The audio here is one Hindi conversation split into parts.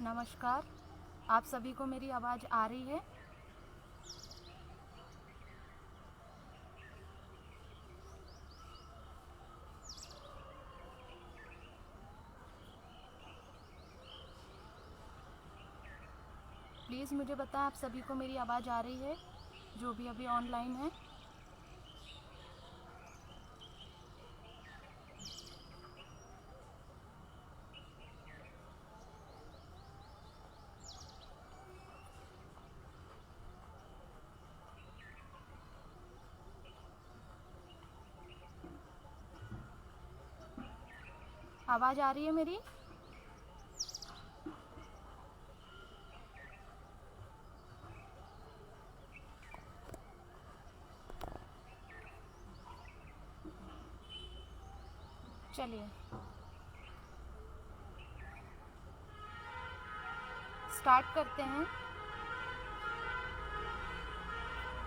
नमस्कार। आप सभी को मेरी आवाज़ आ रही है? प्लीज़ मुझे बताएं आप सभी को मेरी आवाज़ आ रही है, जो भी अभी ऑनलाइन है। आवाज़ आ रही है मेरी? चलिए स्टार्ट करते हैं।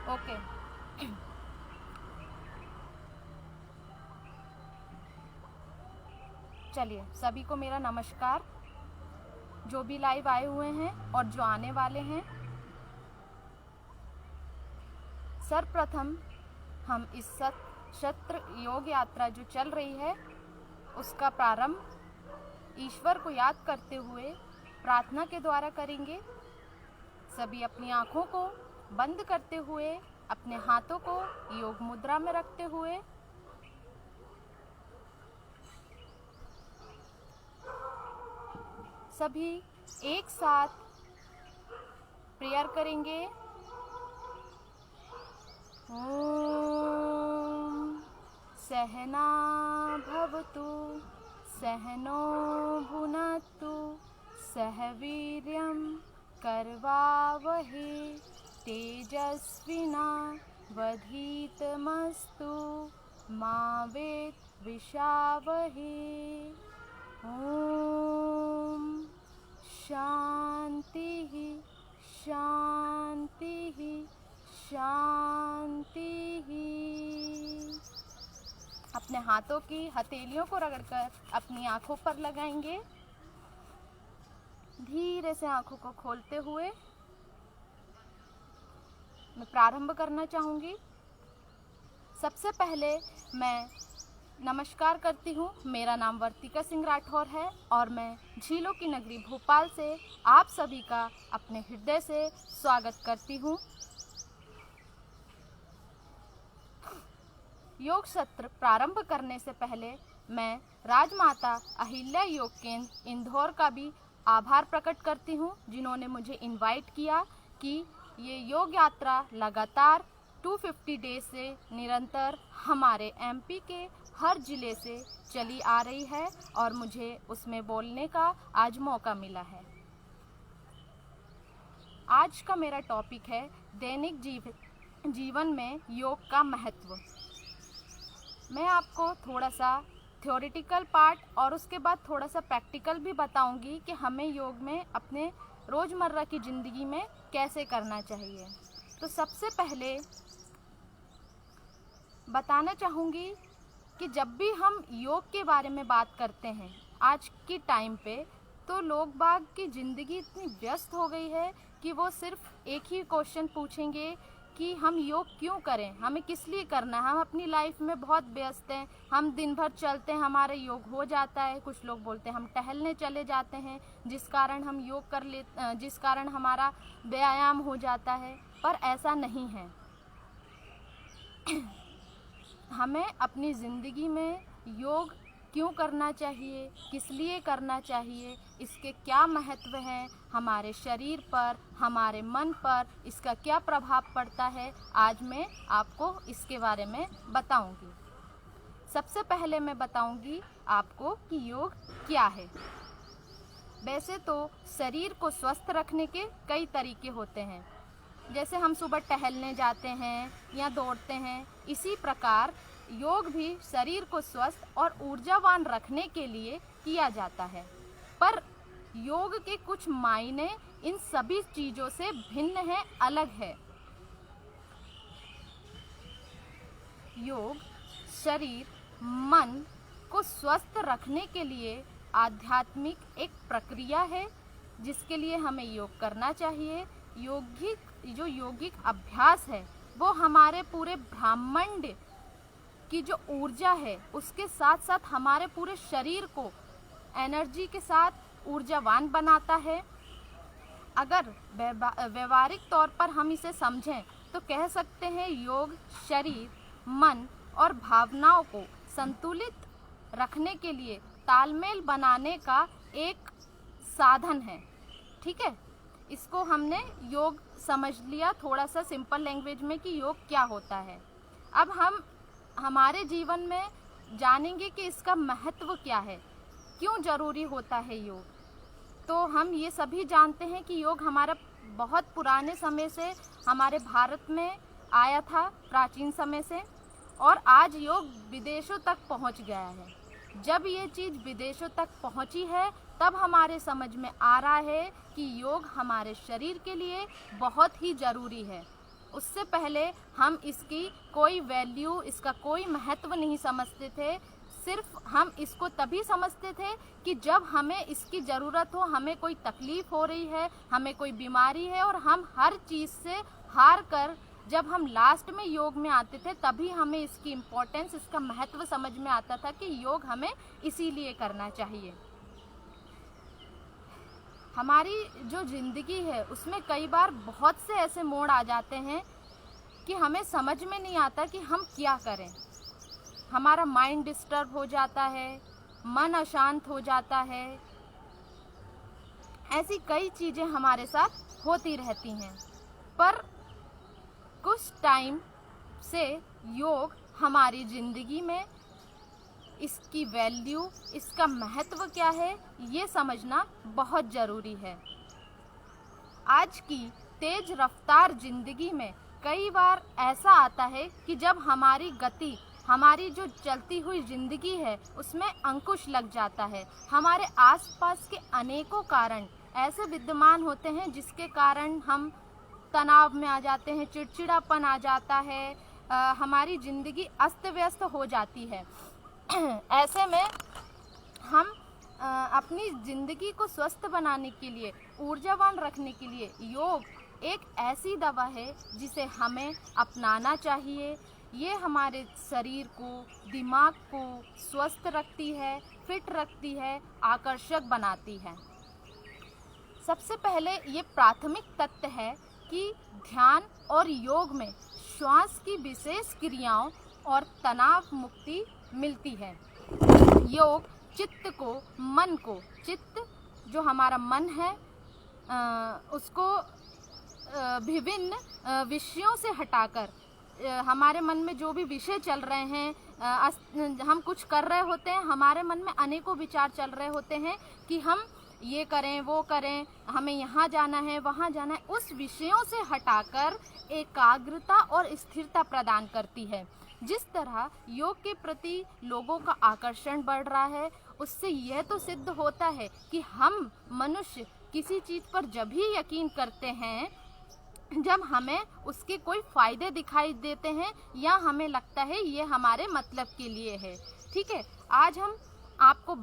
ओके। चलिए सभी को मेरा नमस्कार, जो भी लाइव आए हुए हैं और जो आने वाले हैं। सर्वप्रथम हम इस सत्र योग यात्रा जो चल रही है उसका प्रारंभ ईश्वर को याद करते हुए प्रार्थना के द्वारा करेंगे। सभी अपनी आँखों को बंद करते हुए अपने हाथों को योग मुद्रा में रखते हुए सभी एक साथ प्रेयर करेंगे। ओम सहना भवतु सहनो भुनक्तु सह वीर्यं करवावहै तेजस्विना वधीतमस्तु मा विद्विषावहै। ओम शांति शांति शांति। अपने हाथों की हथेलियों को रगड़कर अपनी आंखों पर लगाएंगे। धीरे से आंखों को खोलते हुए मैं प्रारंभ करना चाहूँगी। सबसे पहले मैं नमस्कार करती हूँ। मेरा नाम वर्तिका सिंह राठौर है और मैं झीलों की नगरी भोपाल से आप सभी का अपने हृदय से स्वागत करती हूँ। योग सत्र प्रारंभ करने से पहले मैं राजमाता अहिल्या योग केंद्र इंदौर का भी आभार प्रकट करती हूँ, जिन्होंने मुझे इनवाइट किया कि ये योग यात्रा लगातार 250 डेज से निरंतर हमारे एमपी के हर ज़िले से चली आ रही है और मुझे उसमें बोलने का आज मौका मिला है। आज का मेरा टॉपिक है दैनिक जीवन में योग का महत्व। मैं आपको थोड़ा सा थ्योरेटिकल पार्ट और उसके बाद थोड़ा सा प्रैक्टिकल भी बताऊंगी कि हमें योग में अपने रोज़मर्रा की ज़िंदगी में कैसे करना चाहिए। तो सबसे पहले बताना चाहूँगी कि जब भी हम योग के बारे में बात करते हैं आज की टाइम पे, तो लोग बाग की ज़िंदगी इतनी व्यस्त हो गई है कि वो सिर्फ एक ही क्वेश्चन पूछेंगे कि हम योग क्यों करें, हमें किस लिए करना है। हम अपनी लाइफ में बहुत व्यस्त हैं, हम दिन भर चलते हैं, हमारा योग हो जाता है। कुछ लोग बोलते हैं हम टहलने चले जाते हैं, जिस कारण हम योग कर ले, जिस कारण हमारा व्यायाम हो जाता है, पर ऐसा नहीं है। हमें अपनी ज़िंदगी में योग क्यों करना चाहिए, किस लिए करना चाहिए, इसके क्या महत्व हैं हमारे शरीर पर, हमारे मन पर, इसका क्या प्रभाव पड़ता है, आज मैं आपको इसके बारे में बताऊंगी। सबसे पहले मैं बताऊंगी आपको कि योग क्या है। वैसे तो शरीर को स्वस्थ रखने के कई तरीके होते हैं, जैसे हम सुबह टहलने जाते हैं या दौड़ते हैं, इसी प्रकार योग भी शरीर को स्वस्थ और ऊर्जावान रखने के लिए किया जाता है। पर योग के कुछ मायने इन सभी चीज़ों से भिन्न है, अलग है। योग शरीर मन को स्वस्थ रखने के लिए आध्यात्मिक एक प्रक्रिया है जिसके लिए हमें योग करना चाहिए। योगिक अभ्यास है वो हमारे पूरे ब्रह्मांड की जो ऊर्जा है उसके साथ साथ हमारे पूरे शरीर को एनर्जी के साथ ऊर्जावान बनाता है। अगर व्यवहारिक तौर पर हम इसे समझें तो कह सकते हैं योग शरीर, मन और भावनाओं को संतुलित रखने के लिए तालमेल बनाने का एक साधन है। ठीक है, इसको हमने योग समझ लिया थोड़ा सा सिंपल लैंग्वेज में कि योग क्या होता है। अब हम हमारे जीवन में जानेंगे कि इसका महत्व क्या है, क्यों ज़रूरी होता है योग। तो हम ये सभी जानते हैं कि योग हमारा बहुत पुराने समय से हमारे भारत में आया था, प्राचीन समय से, और आज योग विदेशों तक पहुंच गया है। जब ये चीज़ विदेशों तक पहुंची है तब हमारे समझ में आ रहा है कि योग हमारे शरीर के लिए बहुत ही ज़रूरी है। उससे पहले हम इसकी कोई वैल्यू, इसका कोई महत्व नहीं समझते थे। सिर्फ हम इसको तभी समझते थे कि जब हमें इसकी ज़रूरत हो, हमें कोई तकलीफ़ हो रही है, हमें कोई बीमारी है, और हम हर चीज़ से हार कर जब हम लास्ट में योग में आते थे तभी हमें इसकी इम्पोर्टेंस, इसका महत्व समझ में आता था कि योग हमें इसीलिए करना चाहिए। हमारी जो ज़िंदगी है उसमें कई बार बहुत से ऐसे मोड़ आ जाते हैं कि हमें समझ में नहीं आता कि हम क्या करें। हमारा माइंड डिस्टर्ब हो जाता है, मन अशांत हो जाता है, ऐसी कई चीज़ें हमारे साथ होती रहती हैं। पर कुछ टाइम से योग हमारी ज़िंदगी में इसकी वैल्यू, इसका महत्व क्या है, ये समझना बहुत ज़रूरी है। आज की तेज रफ्तार ज़िंदगी में कई बार ऐसा आता है कि जब हमारी गति, हमारी जो चलती हुई ज़िंदगी है उसमें अंकुश लग जाता है। हमारे आसपास के अनेकों कारण ऐसे विद्यमान होते हैं जिसके कारण हम तनाव में आ जाते हैं, चिड़चिड़ापन आ जाता है, हमारी ज़िंदगी अस्त व्यस्त हो जाती है। ऐसे में हम अपनी ज़िंदगी को स्वस्थ बनाने के लिए, ऊर्जावान रखने के लिए योग एक ऐसी दवा है जिसे हमें अपनाना चाहिए। ये हमारे शरीर को, दिमाग को स्वस्थ रखती है, फिट रखती है, आकर्षक बनाती है। सबसे पहले ये प्राथमिक तथ्य है कि ध्यान और योग में श्वास की विशेष क्रियाओं और तनाव मुक्ति मिलती है। योग चित्त को, मन को, चित्त जो हमारा मन है उसको विभिन्न विषयों से हटाकर, हमारे मन में जो भी विषय चल रहे हैं, हम कुछ कर रहे होते हैं, हमारे मन में अनेकों विचार चल रहे होते हैं कि हम ये करें, वो करें, हमें यहाँ जाना है, वहाँ जाना है, उस विषयों से हटाकर एकाग्रता और स्थिरता प्रदान करती है। जिस तरह योग के प्रति लोगों का आकर्षण बढ़ रहा है, उससे यह तो सिद्ध होता है कि हम मनुष्य किसी चीज़ पर जब भी यकीन करते हैं जब हमें उसके कोई फ़ायदे दिखाई देते हैं या हमें लगता है ये हमारे मतलब के लिए है। ठीक है, आज हम आपको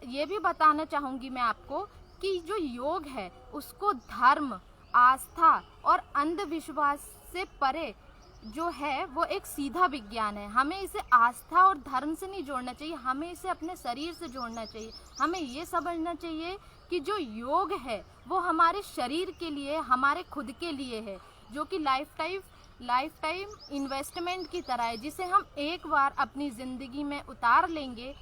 ये भी बताना चाहूँगी मैं आपको कि जो योग है उसको धर्म, आस्था और अंधविश्वास से परे जो है वो एक सीधा विज्ञान है। हमें इसे आस्था और धर्म से नहीं जोड़ना चाहिए, हमें इसे अपने शरीर से जोड़ना चाहिए। हमें ये समझना चाहिए कि जो योग है वो हमारे शरीर के लिए, हमारे खुद के लिए है, जो कि लाइफ टाइम इन्वेस्टमेंट की तरह है, जिसे हम एक बार अपनी ज़िंदगी में उतार लेंगे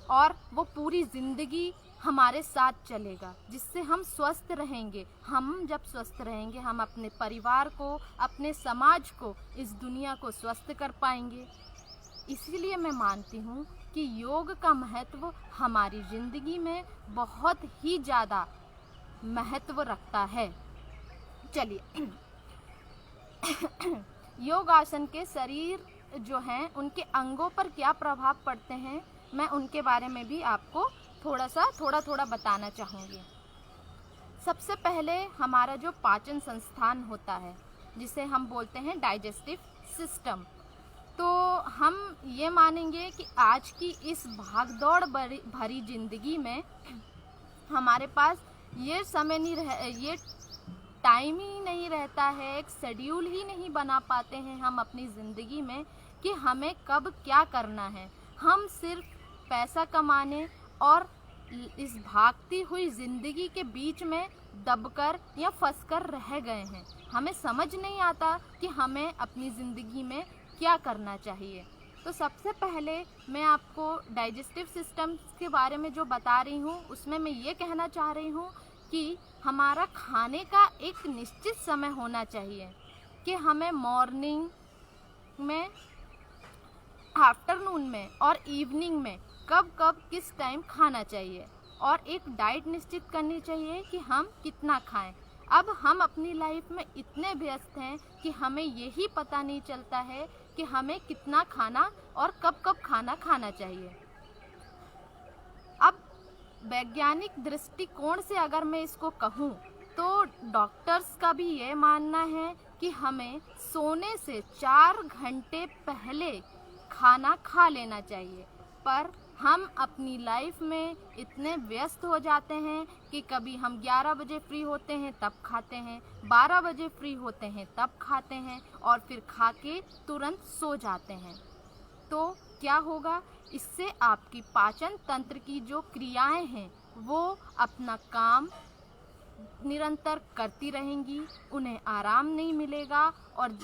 और वो पूरी ज़िंदगी हमारे साथ चलेगा, जिससे हम स्वस्थ रहेंगे। हम जब स्वस्थ रहेंगे हम अपने परिवार को, अपने समाज को, इस दुनिया को स्वस्थ कर पाएंगे। इसीलिए मैं मानती हूँ कि योग का महत्व हमारी ज़िंदगी में बहुत ही ज़्यादा महत्व रखता है। चलिए योग आसन के शरीर जो हैं उनके अंगों पर क्या प्रभाव पड़ते हैं, मैं उनके बारे में भी आपको थोड़ा बताना चाहूँगी। सबसे पहले हमारा जो पाचन संस्थान होता है जिसे हम बोलते हैं डाइजेस्टिव सिस्टम, तो हम ये मानेंगे कि आज की इस भागदौड़ भरी ज़िंदगी में हमारे पास ये समय नहीं ये टाइम ही नहीं रहता है, एक शेड्यूल ही नहीं बना पाते हैं हम अपनी ज़िंदगी में कि हमें कब क्या करना है। हम सिर्फ पैसा कमाने और इस भागती हुई ज़िंदगी के बीच में दबकर या फंसकर रह गए हैं। हमें समझ नहीं आता कि हमें अपनी ज़िंदगी में क्या करना चाहिए। तो सबसे पहले मैं आपको डाइजेस्टिव सिस्टम के बारे में जो बता रही हूँ, उसमें मैं ये कहना चाह रही हूँ कि हमारा खाने का एक निश्चित समय होना चाहिए कि हमें मॉर्निंग में, आफ्टरनून में और इवनिंग में कब कब किस टाइम खाना चाहिए, और एक डाइट निश्चित करनी चाहिए कि हम कितना खाएं। अब हम अपनी लाइफ में इतने व्यस्त हैं कि हमें यही पता नहीं चलता है कि हमें कितना खाना और कब कब खाना खाना चाहिए। अब वैज्ञानिक दृष्टिकोण से अगर मैं इसको कहूँ तो डॉक्टर्स का भी ये मानना है कि हमें सोने से 4 घंटे पहले खाना खा लेना चाहिए। पर हम अपनी लाइफ में इतने व्यस्त हो जाते हैं कि कभी हम 11 बजे फ्री होते हैं तब खाते हैं, 12 बजे फ्री होते हैं तब खाते हैं और फिर खा के तुरंत सो जाते हैं। तो क्या होगा, इससे आपकी पाचन तंत्र की जो क्रियाएं हैं वो अपना काम निरंतर करती रहेंगी, उन्हें आराम नहीं मिलेगा, और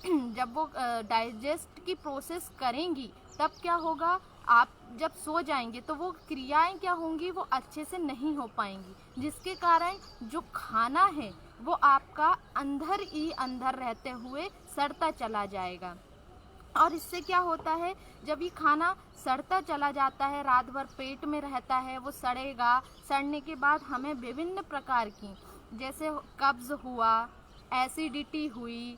जब वो डाइजेस्ट की प्रोसेस करेंगी तब क्या होगा, आप जब सो जाएंगे तो वो क्रियाएं क्या होंगी, वो अच्छे से नहीं हो पाएंगी, जिसके कारण जो खाना है वो आपका अंदर ही अंदर रहते हुए सड़ता चला जाएगा। और इससे क्या होता है, जब ये खाना सड़ता चला जाता है, रात भर पेट में रहता है, वो सड़ेगा, सड़ने के बाद हमें विभिन्न प्रकार की, जैसे कब्ज़ हुआ, एसिडिटी हुई,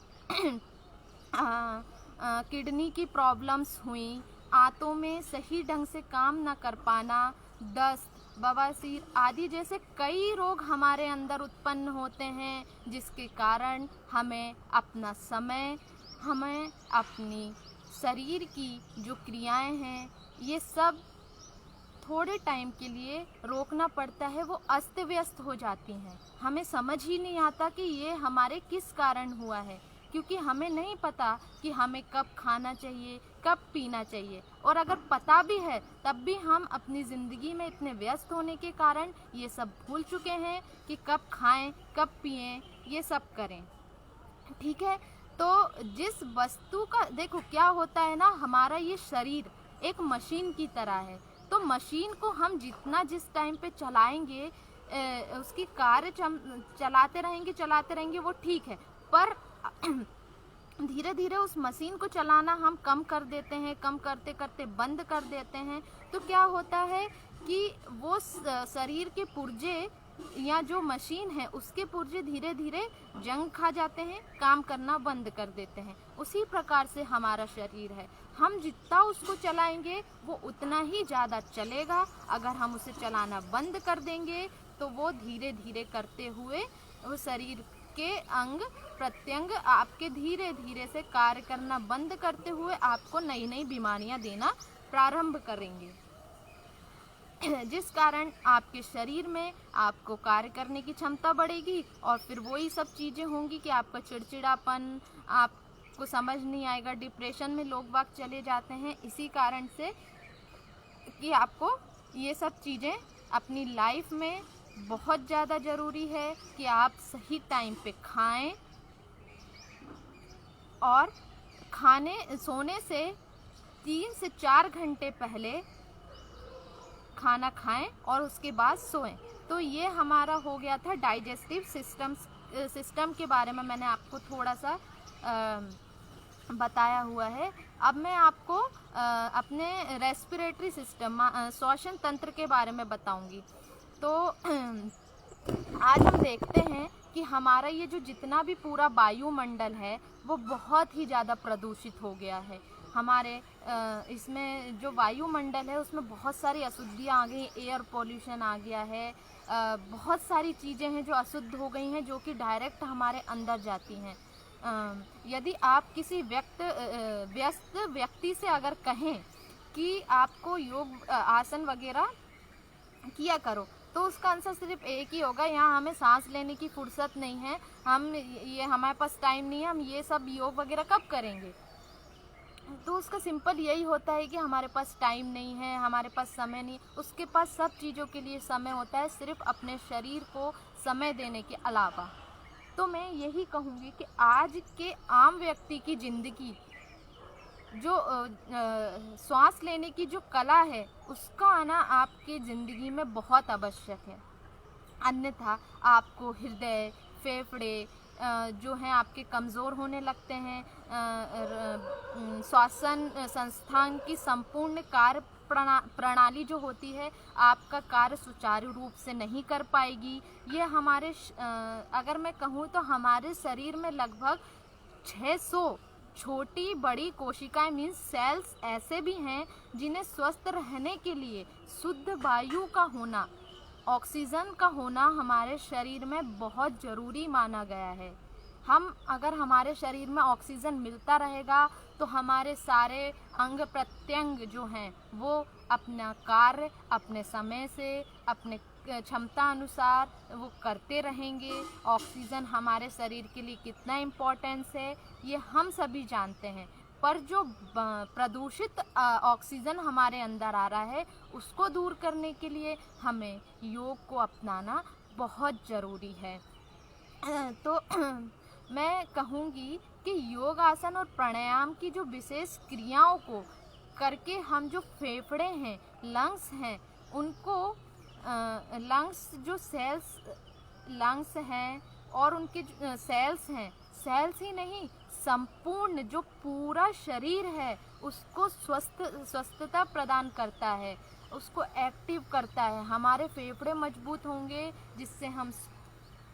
किडनी की प्रॉब्लम्स हुई, आंतों में सही ढंग से काम न कर पाना, दस्त, बवासीर आदि जैसे कई रोग हमारे अंदर उत्पन्न होते हैं, जिसके कारण हमें अपना समय, हमें अपनी शरीर की जो क्रियाएं हैं ये सब थोड़े टाइम के लिए रोकना पड़ता है, वो अस्त व्यस्त हो जाती हैं। हमें समझ ही नहीं आता कि ये हमारे किस कारण हुआ है, क्योंकि हमें नहीं पता कि हमें कब खाना चाहिए, कब पीना चाहिए, और अगर पता भी है तब भी हम अपनी ज़िंदगी में इतने व्यस्त होने के कारण ये सब भूल चुके हैं कि कब खाएं, कब पिएं, ये सब करें। ठीक है, तो जिस वस्तु का, देखो क्या होता है ना, हमारा ये शरीर एक मशीन की तरह है, तो मशीन को हम जितना जिस टाइम पे चलाएंगे, उसकी कार्य चलाते रहेंगे वो ठीक है, पर धीरे धीरे उस मशीन को चलाना हम कम कर देते हैं, कम करते करते बंद कर देते हैं, तो क्या होता है कि वो शरीर के पुर्जे या जो मशीन है उसके पुर्जे धीरे धीरे जंग खा जाते हैं, काम करना बंद कर देते हैं। उसी प्रकार से हमारा शरीर है, हम जितना उसको चलाएंगे वो उतना ही ज़्यादा चलेगा। अगर हम उसे चलाना बंद कर देंगे तो वो धीरे धीरे करते हुए वो शरीर के अंग प्रत्यंग आपके धीरे धीरे से कार्य करना बंद करते हुए आपको नई नई बीमारियां देना प्रारंभ करेंगे, जिस कारण आपके शरीर में आपको कार्य करने की क्षमता बढ़ेगी, और फिर वही सब चीज़ें होंगी कि आपका चिड़चिड़ापन, आपको समझ नहीं आएगा, डिप्रेशन में लोग बाग चले जाते हैं, इसी कारण से कि आपको ये सब चीज़ें अपनी लाइफ में बहुत ज़्यादा ज़रूरी है कि आप सही टाइम पे खाएं, और सोने से 3 से 4 घंटे पहले खाना खाएं और उसके बाद सोएं। तो ये हमारा हो गया था डाइजेस्टिव सिस्टम के बारे में, मैंने आपको थोड़ा सा बताया हुआ है। अब मैं आपको अपने रेस्पिरेटरी सिस्टम, श्वसन तंत्र के बारे में बताऊंगी। तो आज हम देखते हैं कि हमारा ये जो जितना भी पूरा वायुमंडल है वो बहुत ही ज़्यादा प्रदूषित हो गया है। हमारे इसमें जो वायुमंडल है उसमें बहुत सारी अशुद्धियाँ आ गई, एयर पोल्यूशन आ गया है, बहुत सारी चीज़ें हैं जो अशुद्ध हो गई हैं, जो कि डायरेक्ट हमारे अंदर जाती हैं। यदि आप किसी व्यस्त व्यक्ति से अगर कहें कि आपको योग आसन वगैरह किया करो, तो उसका आंसर सिर्फ एक ही होगा, यहाँ हमें सांस लेने की फुर्सत नहीं है, हमारे पास टाइम नहीं है, हम ये सब योग वगैरह कब करेंगे। तो उसका सिंपल यही होता है कि हमारे पास टाइम नहीं है, हमारे पास समय नहीं, उसके पास सब चीज़ों के लिए समय होता है, सिर्फ अपने शरीर को समय देने के अलावा। तो मैं यही कहूँगी कि आज के आम व्यक्ति की ज़िंदगी जो श्वास लेने की जो कला है उसका आना आपकी ज़िंदगी में बहुत आवश्यक है, अन्यथा आपको हृदय, फेफड़े जो हैं आपके कमज़ोर होने लगते हैं, श्वसन संस्थान की संपूर्ण कार्य प्रणाली जो होती है आपका कार्य सुचारू रूप से नहीं कर पाएगी। ये हमारे अगर मैं कहूँ तो हमारे शरीर में लगभग 600 छोटी बड़ी कोशिकाएं मीन्स सेल्स ऐसे भी हैं जिन्हें स्वस्थ रहने के लिए शुद्ध वायु का होना, ऑक्सीजन का होना हमारे शरीर में बहुत ज़रूरी माना गया है। अगर हमारे शरीर में ऑक्सीजन मिलता रहेगा तो हमारे सारे अंग प्रत्यंग जो हैं वो अपना कार्य अपने समय से अपने क्षमता अनुसार वो करते रहेंगे। ऑक्सीजन हमारे शरीर के लिए कितना इम्पोर्टेंस है ये हम सभी जानते हैं, पर जो प्रदूषित ऑक्सीजन हमारे अंदर आ रहा है उसको दूर करने के लिए हमें योग को अपनाना बहुत ज़रूरी है। तो मैं कहूँगी कि योग आसन और प्राणायाम की जो विशेष क्रियाओं को करके हम जो फेफड़े हैं, लंग्स हैं, उनको लंग्स जो लंग्स हैं और उनके सेल्स हैं, सेल्स ही नहीं संपूर्ण जो पूरा शरीर है उसको स्वस्थता प्रदान करता है, उसको एक्टिव करता है। हमारे फेफड़े मजबूत होंगे जिससे हम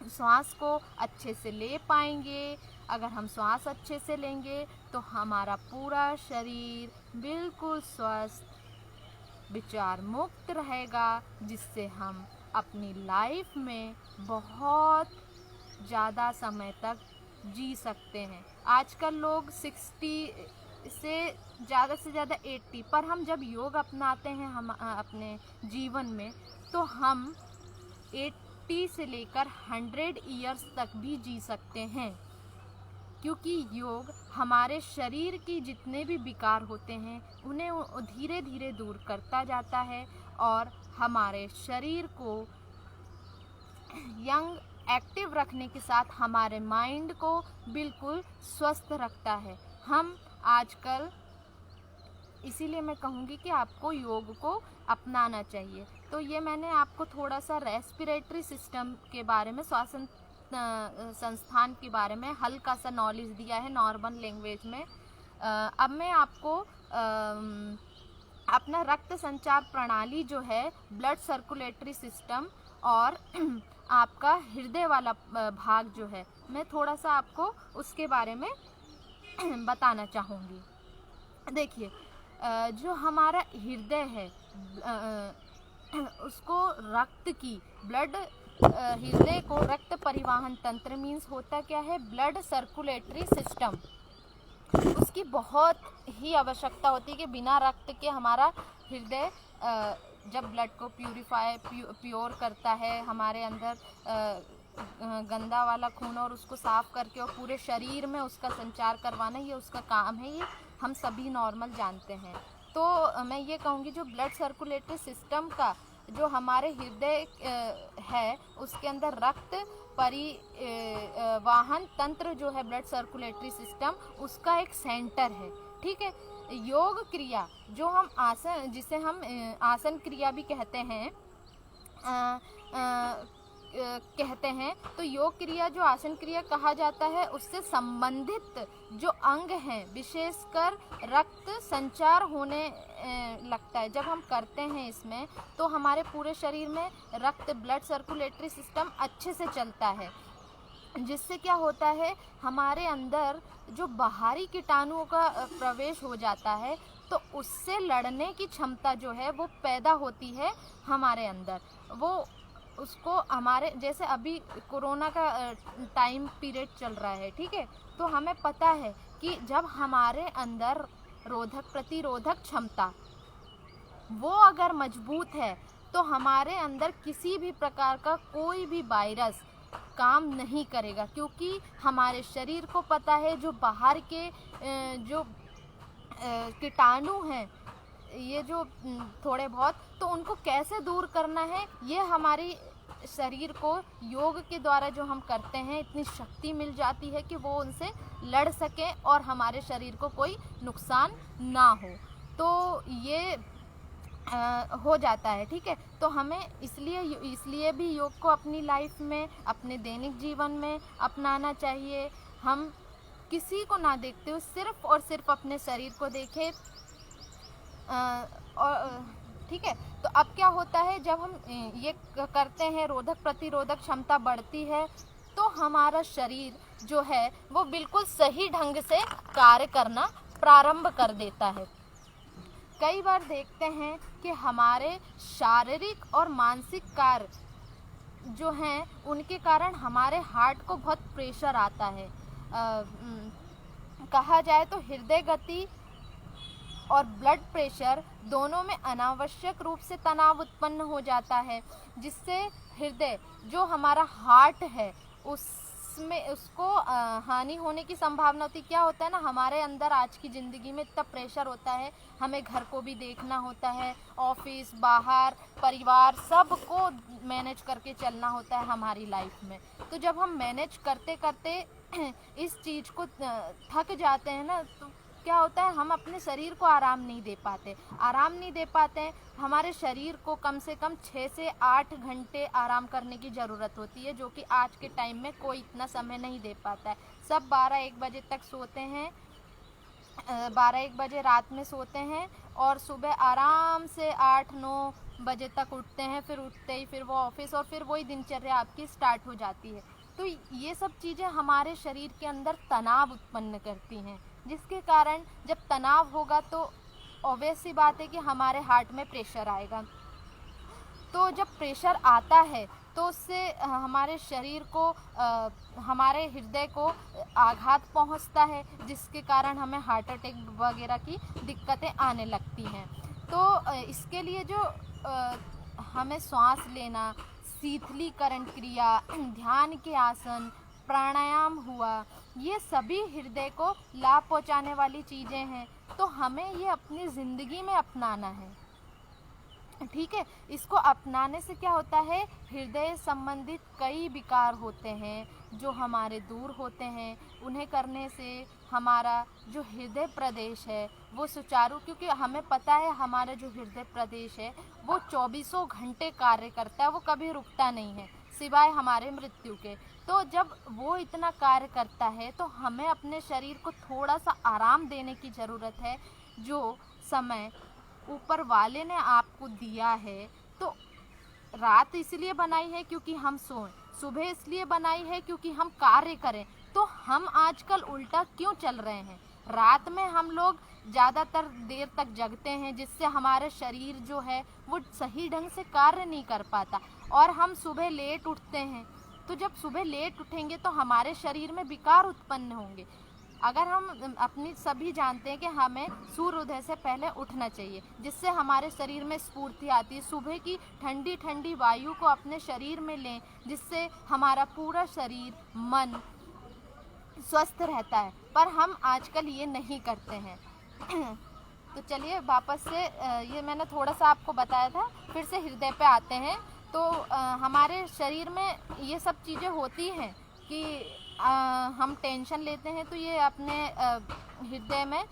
श्वास को अच्छे से ले पाएंगे। अगर हम श्वास अच्छे से लेंगे तो हमारा पूरा शरीर बिल्कुल स्वस्थ, विचार मुक्त रहेगा, जिससे हम अपनी लाइफ में बहुत ज़्यादा समय तक जी सकते हैं। आजकल लोग 60 से ज़्यादा 80, पर हम जब योग अपनाते हैं हम अपने जीवन में तो हम 80 से लेकर 100 ईयर्स तक भी जी सकते हैं, क्योंकि योग हमारे शरीर की जितने भी विकार होते हैं उन्हें धीरे धीरे दूर करता जाता है और हमारे शरीर को यंग एक्टिव रखने के साथ हमारे माइंड को बिल्कुल स्वस्थ रखता है। हम आजकल इसीलिए मैं कहूँगी कि आपको योग को अपनाना चाहिए। तो ये मैंने आपको थोड़ा सा रेस्पिरेटरी सिस्टम के बारे में, श्वसन संस्थान के बारे में हल्का सा नॉलेज दिया है नॉर्मल लैंग्वेज में। अब मैं आपको अपना रक्त संचार प्रणाली जो है, ब्लड सर्कुलेटरी सिस्टम और आपका हृदय वाला भाग जो है, मैं थोड़ा सा आपको उसके बारे में बताना चाहूँगी। देखिए, जो हमारा हृदय है उसको रक्त की हृदय को रक्त परिवहन तंत्र मीन्स होता क्या है, ब्लड सर्कुलेटरी सिस्टम, उसकी बहुत ही आवश्यकता होती है कि बिना रक्त के हमारा हृदय जब ब्लड को प्योर करता है, हमारे अंदर गंदा वाला खून और उसको साफ करके और पूरे शरीर में उसका संचार करवाना, ये उसका काम है, ये हम सभी नॉर्मल जानते हैं। तो मैं ये कहूँगी जो ब्लड सर्कुलेटरी सिस्टम का जो हमारे हृदय है उसके अंदर रक्त परिवहन तंत्र जो है, ब्लड सर्कुलेटरी सिस्टम, उसका एक सेंटर है। ठीक है, योग क्रिया जो हम आसन, जिसे हम आसन क्रिया भी कहते हैं, तो योग क्रिया जो आसन क्रिया कहा जाता है उससे संबंधित जो अंग हैं विशेषकर रक्त संचार होने लगता है। जब हम करते हैं इसमें तो हमारे पूरे शरीर में रक्त, ब्लड सर्कुलेटरी सिस्टम अच्छे से चलता है, जिससे क्या होता है हमारे अंदर जो बाहरी कीटाणुओं का प्रवेश हो जाता है तो उससे लड़ने की क्षमता जो है वो पैदा होती है हमारे अंदर। वो उसको हमारे जैसे अभी कोरोना का टाइम पीरियड चल रहा है, ठीक है, तो हमें पता है कि जब हमारे अंदर प्रतिरोधक क्षमता वो अगर मजबूत है तो तो हमारे अंदर किसी भी प्रकार का कोई भी वायरस काम नहीं करेगा, क्योंकि हमारे शरीर को पता है जो बाहर के जो कीटाणु हैं, ये जो थोड़े बहुत, तो उनको कैसे दूर करना है, ये हमारी शरीर को योग के द्वारा जो हम करते हैं इतनी शक्ति मिल जाती है कि वो उनसे लड़ सकें और हमारे शरीर को कोई नुकसान ना हो। तो ये हो जाता है, ठीक है। तो हमें इसलिए भी योग को अपनी लाइफ में, अपने दैनिक जीवन में अपनाना चाहिए। हम किसी को ना देखते हुए सिर्फ और सिर्फ अपने शरीर को देखें। और ठीक है, तो अब क्या होता है, जब हम ये करते हैं, रोधक प्रतिरोधक क्षमता बढ़ती है, तो हमारा शरीर जो है वो बिल्कुल सही ढंग से कार्य करना प्रारंभ कर देता है। कई बार देखते हैं कि हमारे शारीरिक और मानसिक कार्य जो हैं उनके कारण हमारे हार्ट को बहुत प्रेशर आता है। कहा जाए तो हृदय गति और ब्लड प्रेशर दोनों में अनावश्यक रूप से तनाव उत्पन्न हो जाता है, जिससे हृदय जो हमारा हार्ट है उसमें उसको हानि होने की संभावना होती। क्या होता है ना, हमारे अंदर आज की ज़िंदगी में इतना प्रेशर होता है, हमें घर को भी देखना होता है, ऑफिस, बाहर, परिवार, सबको मैनेज करके चलना होता है हमारी लाइफ में। तो जब हम मैनेज करते करते इस चीज़ को थक जाते हैं ना, तो क्या होता है, हम अपने शरीर को आराम नहीं दे पाते। हमारे शरीर को कम से कम 6 से 8 घंटे आराम करने की ज़रूरत होती है, जो कि आज के टाइम में कोई इतना समय नहीं दे पाता है। सब 12-1 बजे तक सोते हैं, 12-1 बजे रात में सोते हैं और सुबह आराम से 8-9 बजे तक उठते हैं। फिर उठते ही फिर वो ऑफिस और फिर वही दिनचर्या आपकी स्टार्ट हो जाती है। तो ये सब चीज़ें हमारे शरीर के अंदर तनाव उत्पन्न करती हैं, जिसके कारण जब तनाव होगा तो ऑब्वियस सी बात है कि हमारे हार्ट में प्रेशर आएगा। तो जब प्रेशर आता है तो उससे हमारे शरीर को, हमारे हृदय को आघात पहुंचता है, जिसके कारण हमें हार्ट अटैक वगैरह की दिक्कतें आने लगती हैं। तो इसके लिए जो हमें सांस लेना, शीतलीकरण क्रिया, ध्यान के आसन, प्राणायाम हुआ, ये सभी हृदय को लाभ पहुंचाने वाली चीज़ें हैं। तो हमें ये अपनी ज़िंदगी में अपनाना है, ठीक है। इसको अपनाने से क्या होता है, हृदय संबंधित कई विकार होते हैं जो हमारे दूर होते हैं। उन्हें करने से हमारा जो हृदय प्रदेश है वो सुचारू, क्योंकि हमें पता है हमारा जो हृदय प्रदेश है वो 24 घंटे कार्य करता है, वो कभी रुकता नहीं है सिवाय हमारे मृत्यु के। तो जब वो इतना कार्य करता है तो हमें अपने शरीर को थोड़ा सा आराम देने की ज़रूरत है। जो समय ऊपर वाले ने आपको दिया है, तो रात इसलिए बनाई है क्योंकि हम सोएं, सुबह इसलिए बनाई है क्योंकि हम कार्य करें। तो हम आजकल उल्टा क्यों चल रहे हैं, रात में हम लोग ज़्यादातर देर तक जगते हैं, जिससे हमारे शरीर जो है वो सही ढंग से कार्य नहीं कर पाता, और हम सुबह लेट उठते हैं। तो जब सुबह लेट उठेंगे तो हमारे शरीर में विकार उत्पन्न होंगे। अगर हम अपनी सभी जानते हैं कि हमें सूर्योदय से पहले उठना चाहिए, जिससे हमारे शरीर में स्फूर्ति आती है। सुबह की ठंडी ठंडी वायु को अपने शरीर में लें, जिससे हमारा पूरा शरीर, मन स्वस्थ रहता है, पर हम आजकल ये नहीं करते हैं। तो चलिए वापस से ये मैंने थोड़ा सा आपको बताया था, फिर से हृदय पे आते हैं। तो हमारे शरीर में ये सब चीज़ें होती हैं कि हम टेंशन लेते हैं, तो ये अपने हृदय में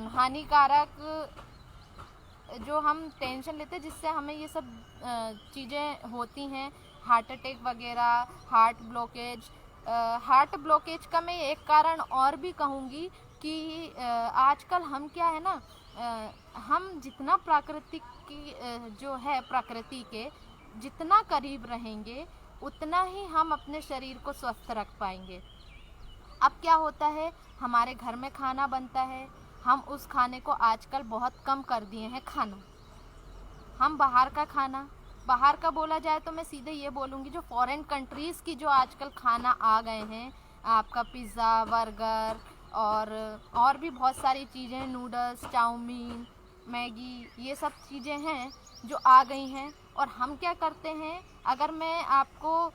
हानिकारक जो हम टेंशन लेते हैं, जिससे हमें ये सब चीज़ें होती हैं, हार्ट अटैक वगैरह, हार्ट ब्लॉकेज का मैं एक कारण और भी कहूँगी कि आजकल हम क्या है ना, हम जितना प्राकृतिक की जो है प्रकृति के जितना करीब रहेंगे उतना ही हम अपने शरीर को स्वस्थ रख पाएंगे। अब क्या होता है, हमारे घर में खाना बनता है, हम उस खाने को आजकल बहुत कम कर दिए हैं खाना। हम बाहर का बोला जाए तो मैं सीधे ये बोलूँगी, जो फॉरेन कंट्रीज़ की जो आजकल खाना आ गए हैं, आपका पिज़्ज़ा, बर्गर और भी बहुत सारी चीज़ें, नूडल्स, चाउमीन, मैगी, ये सब चीज़ें हैं, जो आ गई हैं। और हम क्या करते हैं, अगर मैं आपको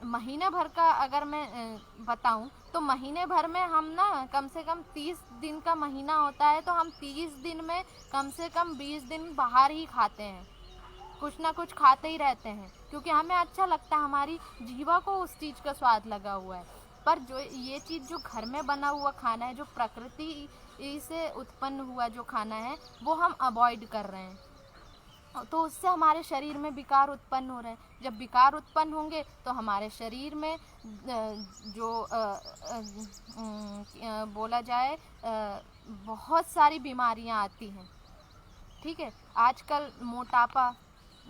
महीने भर का अगर मैं बताऊं, तो महीने भर में हम ना कम से कम 30 दिन का महीना होता है, तो हम 30 दिन में कम से कम 20 दिन बाहर ही खाते हैं, कुछ ना कुछ खाते ही रहते हैं, क्योंकि हमें अच्छा लगता है, हमारी जीवा को उस चीज़ का स्वाद लगा हुआ है। पर जो ये चीज़ जो घर में बना हुआ खाना है, जो प्रकृति से उत्पन्न हुआ जो खाना है, वो हम अवॉइड कर रहे हैं, तो उससे हमारे शरीर में विकार उत्पन्न हो रहे हैं। जब विकार उत्पन्न होंगे तो हमारे शरीर में जो बोला जाए बहुत सारी बीमारियां आती हैं। ठीक है, आजकल मोटापा,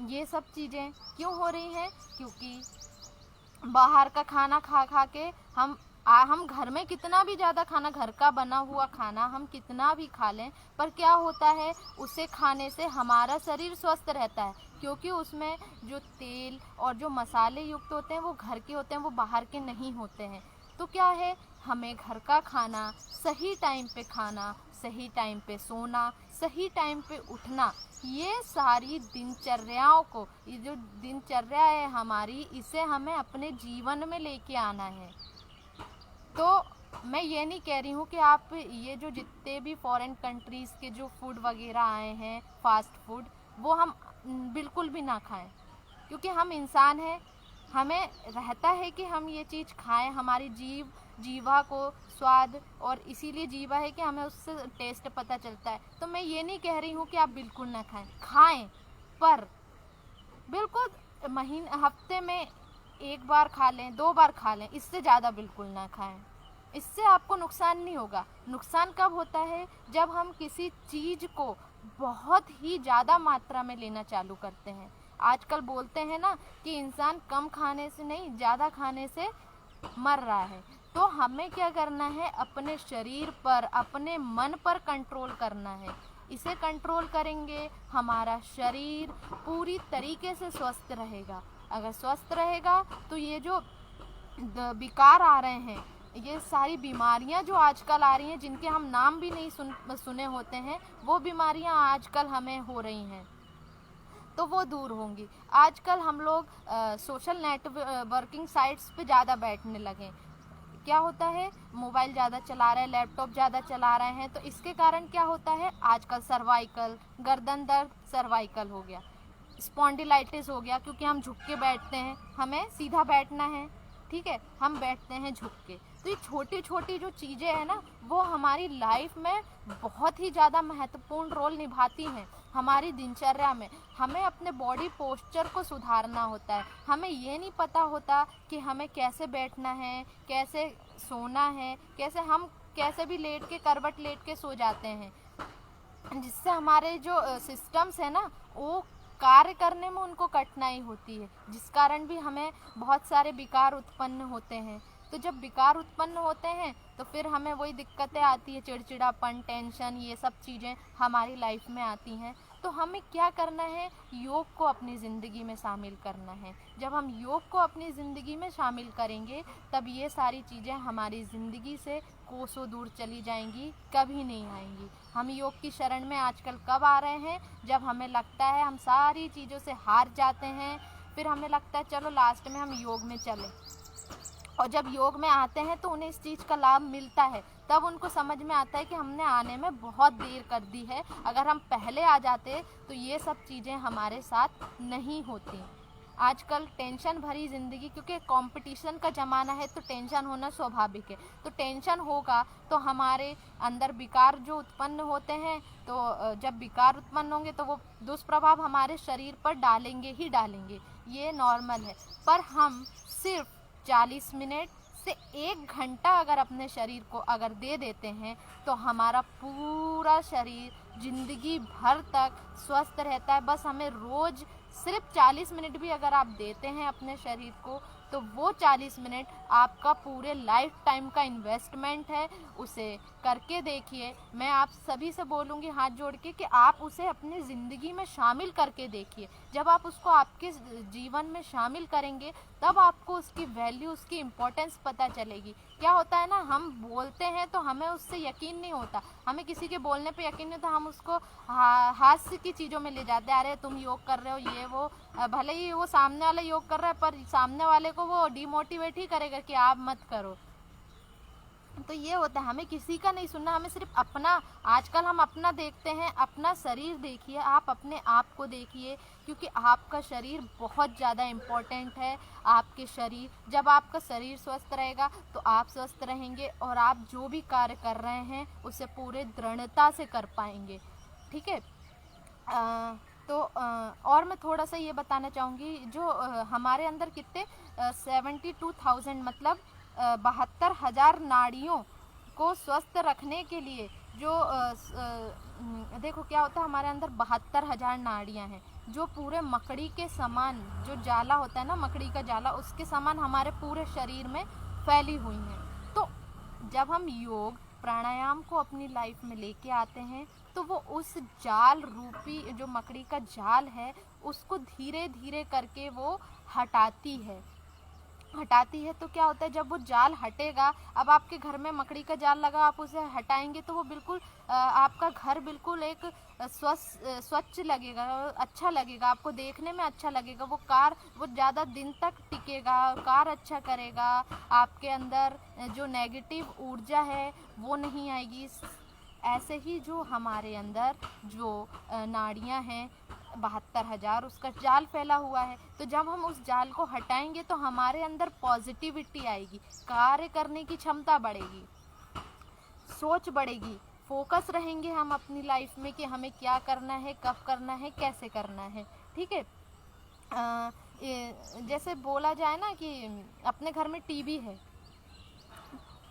ये सब चीज़ें क्यों हो रही हैं? क्योंकि बाहर का खाना खा खा के हम घर में कितना भी ज़्यादा खाना, घर का बना हुआ खाना हम कितना भी खा लें, पर क्या होता है, उसे खाने से हमारा शरीर स्वस्थ रहता है, क्योंकि उसमें जो तेल और जो मसाले युक्त होते हैं वो घर के होते हैं, वो बाहर के नहीं होते हैं। तो क्या है, हमें घर का खाना, सही टाइम पे खाना, सही टाइम पे सोना, सही टाइम पे उठना, ये सारी दिनचर्याओं को, ये जो दिनचर्या है हमारी, इसे हमें अपने जीवन में लेके आना है। तो मैं ये नहीं कह रही हूँ कि आप ये जो जितने भी फॉरेन कंट्रीज़ के जो फूड वगैरह आए हैं, फास्ट फूड, वो हम बिल्कुल भी ना खाएं, क्योंकि हम इंसान हैं, हमें रहता है कि हम ये चीज़ खाएं, हमारी जीवा को स्वाद, और इसीलिए जीवा है कि हमें उससे टेस्ट पता चलता है। तो मैं ये नहीं कह रही हूँ कि आप बिल्कुल ना खाएं, पर बिल्कुल हफ्ते में 1 बार खा लें, 2 बार खा लें, इससे ज़्यादा बिल्कुल ना खाएं। इससे आपको नुकसान नहीं होगा। नुकसान कब होता है, जब हम किसी चीज़ को बहुत ही ज़्यादा मात्रा में लेना चालू करते हैं। आजकल बोलते हैं ना कि इंसान कम खाने से नहीं, ज़्यादा खाने से मर रहा है। तो हमें क्या करना है, अपने शरीर पर, अपने मन पर कंट्रोल करना है। इसे कंट्रोल करेंगे, हमारा शरीर पूरी तरीके से स्वस्थ रहेगा। अगर स्वस्थ रहेगा तो ये जो विकार आ रहे हैं, ये सारी बीमारियां जो आजकल आ रही हैं, जिनके हम नाम भी नहीं सुने होते हैं, वो बीमारियां आजकल हमें हो रही हैं, तो वो दूर होंगी। आजकल हम लोग सोशल नेटवर्किंग साइट्स पे ज़्यादा बैठने लगे। क्या होता है, मोबाइल ज़्यादा चला रहे हैं, लैपटॉप ज़्यादा चला रहे हैं, तो इसके कारण क्या होता है, आजकल सर्वाइकल, गर्दन दर्द सर्वाइकल हो गया, स्पॉन्डिलाइटिस हो गया, क्योंकि हम झुक के बैठते हैं, हमें सीधा बैठना है, ठीक है, हम बैठते हैं झुक के। तो ये छोटी छोटी जो चीज़ें हैं ना, वो हमारी लाइफ में बहुत ही ज़्यादा महत्वपूर्ण रोल निभाती हैं। हमारी दिनचर्या में हमें अपने बॉडी पोस्चर को सुधारना होता है। हमें ये नहीं पता होता कि हमें कैसे बैठना है, कैसे सोना है, कैसे भी लेट के, करवट लेट के सो जाते हैं, जिससे हमारे जो सिस्टम्स है ना, वो कार्य करने में उनको कठिनाई होती है, जिस कारण भी हमें बहुत सारे विकार उत्पन्न होते हैं। तो जब विकार उत्पन्न होते हैं तो फिर हमें वही दिक्कतें आती है, चिड़चिड़ापन, टेंशन, ये सब चीज़ें हमारी लाइफ में आती हैं। तो हमें क्या करना है, योग को अपनी ज़िंदगी में शामिल करना है। जब हम योग को अपनी ज़िंदगी में शामिल करेंगे, तब ये सारी चीज़ें हमारी ज़िंदगी से कोसों दूर चली जाएंगी, कभी नहीं आएंगी। हम योग की शरण में आजकल कब आ रहे हैं, जब हमें लगता है हम सारी चीज़ों से हार जाते हैं, फिर हमें लगता है चलो लास्ट में हम योग में चलें, और जब योग में आते हैं तो उन्हें इस चीज़ का लाभ मिलता है, तब उनको समझ में आता है कि हमने आने में बहुत देर कर दी है, अगर हम पहले आ जाते तो ये सब चीज़ें हमारे साथ नहीं होती। आजकल टेंशन भरी ज़िंदगी, क्योंकि कंपटीशन का ज़माना है, तो टेंशन होना स्वाभाविक है। तो टेंशन होगा तो हमारे अंदर विकार जो उत्पन्न होते हैं, तो जब विकार उत्पन्न होंगे तो वो दुष्प्रभाव हमारे शरीर पर डालेंगे ही डालेंगे, ये नॉर्मल है। पर हम सिर्फ 40 मिनट से 1 घंटा अगर अपने शरीर को अगर दे देते हैं, तो हमारा पूरा शरीर ज़िंदगी भर तक स्वस्थ रहता है। बस हमें रोज़ सिर्फ 40 मिनट भी अगर आप देते हैं अपने शरीर को, तो वो 40 मिनट आपका पूरे लाइफ टाइम का इन्वेस्टमेंट है। उसे करके देखिए। मैं आप सभी से बोलूँगी हाथ जोड़ के कि आप उसे अपनी ज़िंदगी में शामिल करके देखिए। जब आप उसको आपके जीवन में शामिल करेंगे तब आपको उसकी वैल्यू, उसकी इम्पोर्टेंस पता चलेगी। क्या होता है ना, हम बोलते हैं तो हमें उससे यकीन नहीं होता, हमें किसी के बोलने पे यकीन नहीं होता, हम उसको हास्य की चीज़ों में ले जाते हैं। अरे तुम योग कर रहे हो, ये वो। भले ही वो सामने वाला योग कर रहा है पर सामने वाले को वो डिमोटिवेट ही करेगा कि आप मत करो। तो ये होता है, हमें किसी का नहीं सुनना, हमें सिर्फ अपना। आजकल हम अपना देखते हैं, अपना शरीर देखिए, आप अपने आप को देखिए, क्योंकि आपका शरीर बहुत ज़्यादा इम्पोर्टेंट है। आपके शरीर, जब आपका शरीर स्वस्थ रहेगा तो आप स्वस्थ रहेंगे और आप जो भी कार्य कर रहे हैं उसे पूरे दृढ़ता से कर पाएंगे। ठीक है। और मैं थोड़ा सा ये बताना चाहूँगी, जो हमारे अंदर कितने 72,000 मतलब 72,000 नाड़ियों को स्वस्थ रखने के लिए जो देखो क्या होता है, हमारे अंदर 72,000 नाड़ियाँ हैं जो पूरे मकड़ी के समान, जो जाला होता है ना मकड़ी का जाला, उसके समान हमारे पूरे शरीर में फैली हुई हैं। तो जब हम योग प्राणायाम को अपनी लाइफ में लेके आते हैं तो वो उस जाल रूपी जो मकड़ी का जाल है उसको धीरे धीरे करके वो हटाती है। तो क्या होता है, जब वो जाल हटेगा, अब आपके घर में मकड़ी का जाल लगा, आप उसे हटाएंगे तो वो बिल्कुल आपका घर बिल्कुल एक स्वच्छ लगेगा, अच्छा लगेगा, आपको देखने में अच्छा लगेगा। वो ज़्यादा दिन तक टिकेगा, कार्य अच्छा करेगा, आपके अंदर जो नेगेटिव ऊर्जा है वो नहीं आएगी। ऐसे ही जो हमारे अंदर जो नाड़ियाँ हैं 72,000, उसका जाल फैला हुआ है, तो जब हम उस जाल को हटाएंगे तो हमारे अंदर पॉजिटिविटी आएगी, कार्य करने की क्षमता बढ़ेगी, सोच बढ़ेगी, फोकस रहेंगे हम अपनी लाइफ में कि हमें क्या करना है, कब करना है, कैसे करना है। ठीक है। जैसे बोला जाए ना कि अपने घर में टीवी है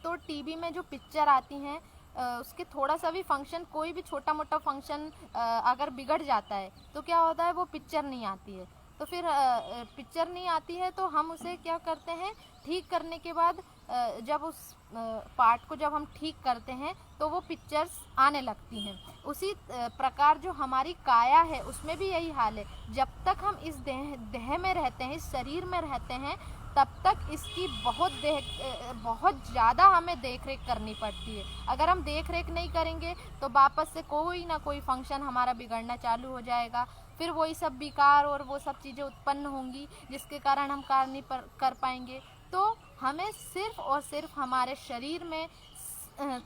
तो टीवी में जो पिक्चर आती हैं उसके थोड़ा सा भी फंक्शन, कोई भी छोटा मोटा फंक्शन अगर बिगड़ जाता है तो क्या होता है, वो पिक्चर नहीं आती है। तो फिर पिक्चर नहीं आती है तो हम उसे क्या करते हैं, ठीक करने के बाद जब उस पार्ट को जब हम ठीक करते हैं तो वो पिक्चर्स आने लगती हैं। उसी प्रकार जो हमारी काया है उसमें भी यही हाल है। जब तक हम इस देह में रहते हैं, इस शरीर में रहते हैं, तब तक इसकी बहुत ज़्यादा हमें देख रेख करनी पड़ती है। अगर हम देख रेख नहीं करेंगे तो वापस से कोई ना कोई फंक्शन हमारा बिगड़ना चालू हो जाएगा, फिर वही सब विकार और वो सब चीज़ें उत्पन्न होंगी जिसके कारण हम कार्य नहीं कर पाएंगे। तो हमें सिर्फ और सिर्फ हमारे शरीर में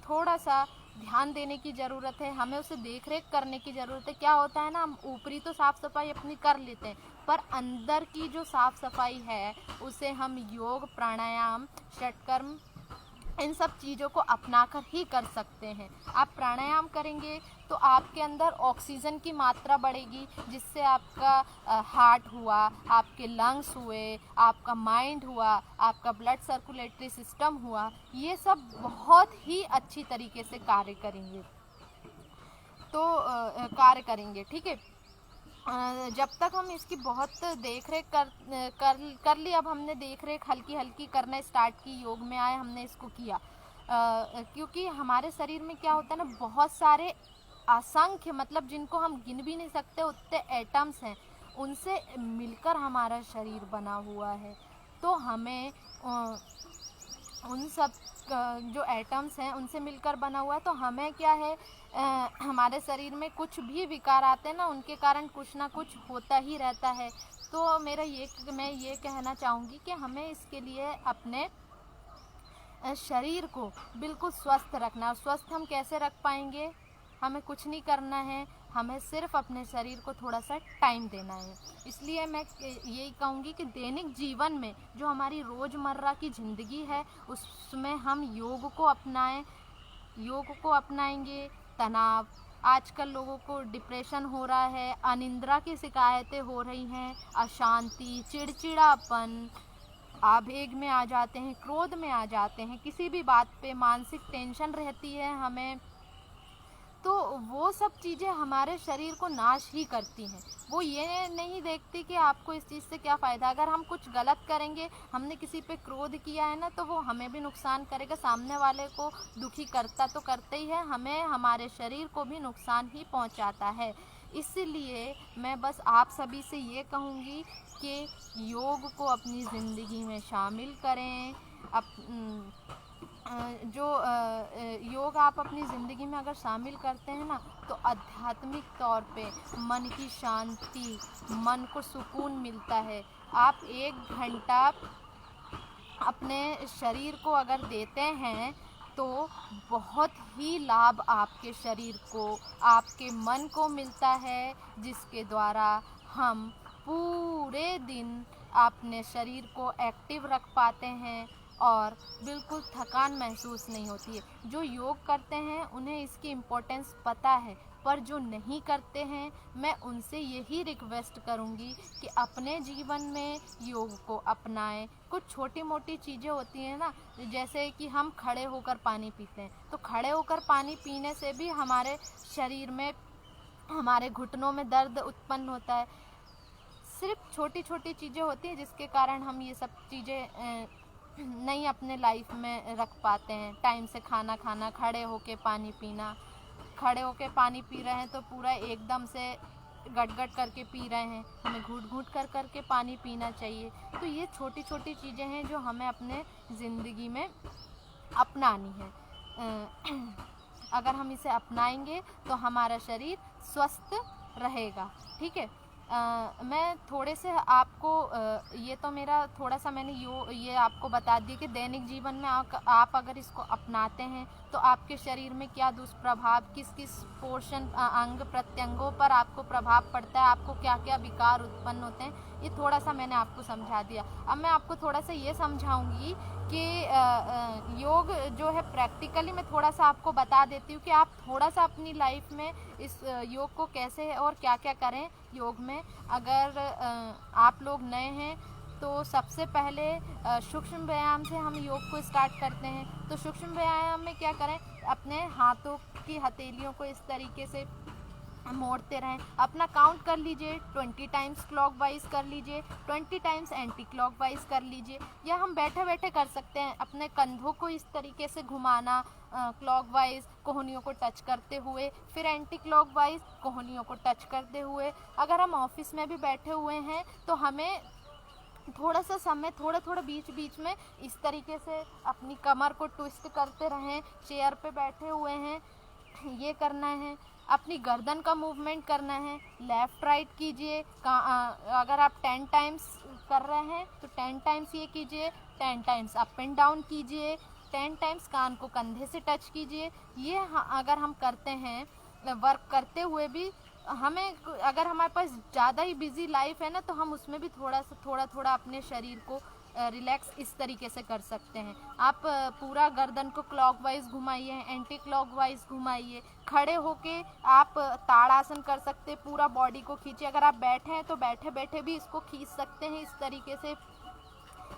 थोड़ा सा ध्यान देने की ज़रूरत है, हमें उसे देख रेख करने की ज़रूरत है। क्या होता है ना, हम ऊपरी तो साफ़ सफाई अपनी कर लेते हैं पर अंदर की जो साफ़ सफाई है उसे हम योग, प्राणायाम, षटकर्म, इन सब चीज़ों को अपनाकर ही कर सकते हैं। आप प्राणायाम करेंगे तो आपके अंदर ऑक्सीजन की मात्रा बढ़ेगी, जिससे आपका हार्ट हुआ, आपके लंग्स हुए, आपका माइंड हुआ, आपका ब्लड सर्कुलेटरी सिस्टम हुआ, ये सब बहुत ही अच्छी तरीके से कार्य करेंगे। ठीक है। जब तक हम इसकी बहुत देख रेख कर ली, अब हमने देख रेख हल्की हल्की करना स्टार्ट की, योग में आए, हमने इसको किया, क्योंकि हमारे शरीर में क्या होता है ना, बहुत सारे असंख्य, मतलब जिनको हम गिन भी नहीं सकते उतने एटम्स हैं, उनसे मिलकर हमारा शरीर बना हुआ है। तो हमें उन सब जो एटम्स हैं उनसे मिलकर बना हुआ है, तो हमें क्या है, हमारे शरीर में कुछ भी विकार आते हैं ना, उनके कारण कुछ ना कुछ होता ही रहता है। तो मैं ये कहना चाहूँगी कि हमें इसके लिए अपने शरीर को बिल्कुल स्वस्थ रखना है। स्वस्थ हम कैसे रख पाएंगे, हमें कुछ नहीं करना है, हमें सिर्फ अपने शरीर को थोड़ा सा टाइम देना है। इसलिए मैं यही कहूँगी कि दैनिक जीवन में जो हमारी रोज़मर्रा की ज़िंदगी है उसमें हम योग को अपनाएंगे। तनाव, आजकल लोगों को डिप्रेशन हो रहा है, अनिद्रा की शिकायतें हो रही हैं, अशांति, चिड़चिड़ापन, आवेग में आ जाते हैं, क्रोध में आ जाते हैं, किसी भी बात पे मानसिक टेंशन रहती है हमें, तो वो सब चीज़ें हमारे शरीर को नाश ही करती हैं। वो ये नहीं देखती कि आपको इस चीज़ से क्या फ़ायदा। अगर हम कुछ गलत करेंगे, हमने किसी पे क्रोध किया है ना, तो वो हमें भी नुकसान करेगा, सामने वाले को दुखी करता तो करते ही है, हमें हमारे शरीर को भी नुकसान ही पहुंचाता है। इसलिए मैं बस आप सभी से ये कहूँगी कि योग को अपनी ज़िंदगी में शामिल करें। योग आप अपनी ज़िंदगी में अगर शामिल करते हैं ना, तो आध्यात्मिक तौर पे मन की शांति, मन को सुकून मिलता है। आप 1 घंटा अपने शरीर को अगर देते हैं तो बहुत ही लाभ आपके शरीर को, आपके मन को मिलता है, जिसके द्वारा हम पूरे दिन अपने शरीर को एक्टिव रख पाते हैं और बिल्कुल थकान महसूस नहीं होती है। जो योग करते हैं उन्हें इसकी इम्पोर्टेंस पता है, पर जो नहीं करते हैं, मैं उनसे यही रिक्वेस्ट करूंगी कि अपने जीवन में योग को अपनाएं। कुछ छोटी मोटी चीज़ें होती हैं ना, जैसे कि हम खड़े होकर पानी पीते हैं, तो खड़े होकर पानी पीने से भी हमारे शरीर में, हमारे घुटनों में दर्द उत्पन्न होता है। सिर्फ छोटी छोटी चीज़ें होती हैं जिसके कारण हम ये सब चीज़ें नहीं अपने लाइफ में रख पाते हैं। टाइम से खाना खाना, खड़े होके पानी पीना, खड़े होके पानी पी रहे हैं तो पूरा एकदम से गट-गट करके पी रहे हैं, हमें घूट-घूट कर के पानी पीना चाहिए। तो ये छोटी छोटी चीज़ें हैं जो हमें अपने ज़िंदगी में अपनानी है। अगर हम इसे अपनाएंगे तो हमारा शरीर स्वस्थ रहेगा। ठीक है। मैं थोड़े से आपको ये तो मेरा थोड़ा सा मैंने ये आपको बता दिया कि दैनिक जीवन में आप अगर इसको अपनाते हैं तो आपके शरीर में क्या दुष्प्रभाव, किस किस पोर्शन, अंग प्रत्यंगों पर आपको प्रभाव पड़ता है, आपको क्या क्या विकार उत्पन्न होते हैं, ये थोड़ा सा मैंने आपको समझा दिया। अब मैं आपको थोड़ा सा ये समझाऊंगी कि योग जो है प्रैक्टिकली मैं थोड़ा सा आपको बता देती हूँ कि आप थोड़ा सा अपनी लाइफ में इस योग को कैसे और क्या क्या करें योग में। अगर आप लोग नए हैं तो सबसे पहले सूक्ष्म व्यायाम से हम योग को स्टार्ट करते हैं। तो सूक्ष्म व्यायाम में क्या करें, अपने हाथों की हथेलियों को इस तरीके से मोड़ते रहें, अपना काउंट कर लीजिए, 20 टाइम्स क्लॉकवाइज कर लीजिए, 20 टाइम्स एंटी क्लॉकवाइज कर लीजिए, या हम बैठे बैठे कर सकते हैं। अपने कंधों को इस तरीके से घुमाना, क्लॉकवाइज कोहनियों को टच करते हुए, फिर एंटी क्लॉकवाइज कोहनियों को टच करते हुए। अगर हम ऑफिस में भी बैठे हुए हैं तो हमें थोड़ा सा समय, थोड़ा थोड़ा बीच बीच में इस तरीके से अपनी कमर को ट्विस्ट करते रहें। चेयर पे बैठे हुए हैं, ये करना है। अपनी गर्दन का मूवमेंट करना है, लेफ़्ट राइट कीजिए। अगर आप 10 टाइम्स कर रहे हैं तो 10 टाइम्स ये कीजिए, 10 टाइम्स अप एंड डाउन कीजिए, 10 टाइम्स कान को कंधे से टच कीजिए। ये अगर हम करते हैं वर्क करते हुए भी, हमें अगर हमारे पास ज़्यादा ही बिजी लाइफ है ना, तो हम उसमें भी थोड़ा थोड़ा अपने शरीर को रिलैक्स इस तरीके से कर सकते हैं। आप पूरा गर्दन को क्लॉकवाइज घुमाइए, एंटी क्लॉकवाइज घुमाइए। खड़े होके आप ताड़ासन कर सकते हैं, पूरा बॉडी को खींचिए। अगर आप बैठे हैं तो बैठे बैठे भी इसको खींच सकते हैं इस तरीके से।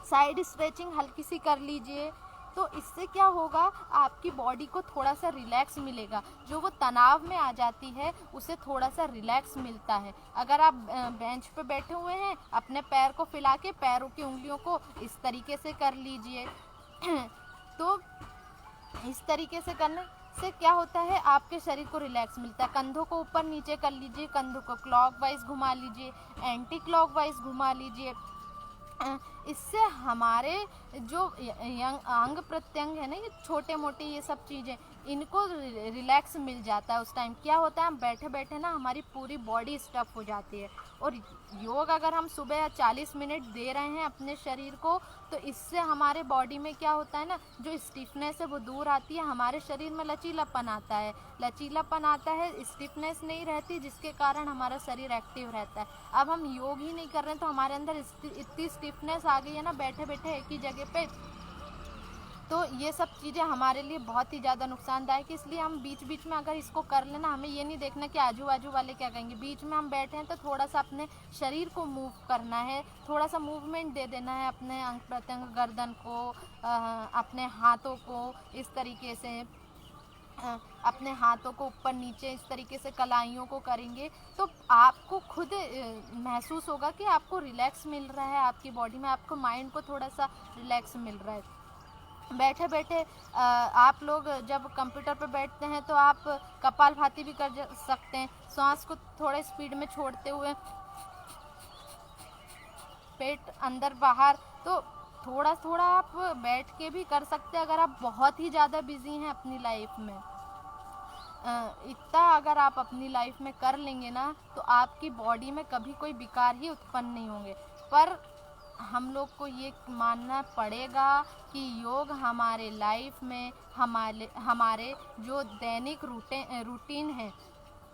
साइड स्ट्रेचिंग हल्की सी कर लीजिए। तो इससे क्या होगा, आपकी बॉडी को थोड़ा सा रिलैक्स मिलेगा, जो वो तनाव में आ जाती है उसे थोड़ा सा रिलैक्स मिलता है। अगर आप बेंच पे बैठे हुए हैं, अपने पैर को फैला के पैरों की उंगलियों को इस तरीके से कर लीजिए। तो इस तरीके से करने से क्या होता है, आपके शरीर को रिलैक्स मिलता है। कंधों को ऊपर नीचे कर लीजिए, कंधों को क्लॉकवाइज घुमा लीजिए, एंटी क्लॉकवाइज घुमा लीजिए। इससे हमारे जो अंग प्रत्यंग है ना, ये छोटे मोटे ये सब चीज़ें, इनको रिलैक्स मिल जाता है। उस टाइम क्या होता है, हम बैठे बैठे ना हमारी पूरी बॉडी स्टफ हो जाती है। और योग अगर हम सुबह 40 मिनट दे रहे हैं अपने शरीर को, तो इससे हमारे बॉडी में क्या होता है ना, जो स्टिफनेस है वो दूर आती है, हमारे शरीर में लचीलापन आता है। लचीलापन आता है, स्टिफनेस नहीं रहती, जिसके कारण हमारा शरीर एक्टिव रहता है। अब हम योग ही नहीं कर रहे हैं तो हमारे अंदर इतनी स्टिफनेस आ गई है ना, बैठे बैठे एक ही जगह पे। तो ये सब चीज़ें हमारे लिए बहुत ही ज़्यादा नुकसानदायक है। इसलिए हम बीच बीच में अगर इसको कर लेना, हमें ये नहीं देखना कि आजू बाजू वाले क्या कहेंगे। बीच में हम बैठे हैं तो थोड़ा सा अपने शरीर को मूव करना है, थोड़ा सा मूवमेंट दे देना है अपने अंग प्रत्यंग, गर्दन को, अपने हाथों को इस तरीके से। अपने हाथों को ऊपर नीचे इस तरीके से कलाइयों को करेंगे तो आपको खुद महसूस होगा कि आपको रिलैक्स मिल रहा है, आपकी बॉडी में, आपको माइंड को थोड़ा सा रिलैक्स मिल रहा है। बैठे बैठे आप लोग जब कंप्यूटर पर बैठते हैं तो आप कपालभाति भी कर सकते हैं, सांस को थोड़े स्पीड में छोड़ते हुए, पेट अंदर बाहर, तो थोड़ा थोड़ा आप बैठ के भी कर सकते हैं अगर आप बहुत ही ज़्यादा बिजी हैं अपनी लाइफ में। इतना अगर आप अपनी लाइफ में कर लेंगे ना तो आपकी बॉडी में कभी कोई विकार ही उत्पन्न नहीं होंगे। पर हम लोग को ये मानना पड़ेगा कि योग हमारे लाइफ में हमारे जो दैनिक रूटीन है,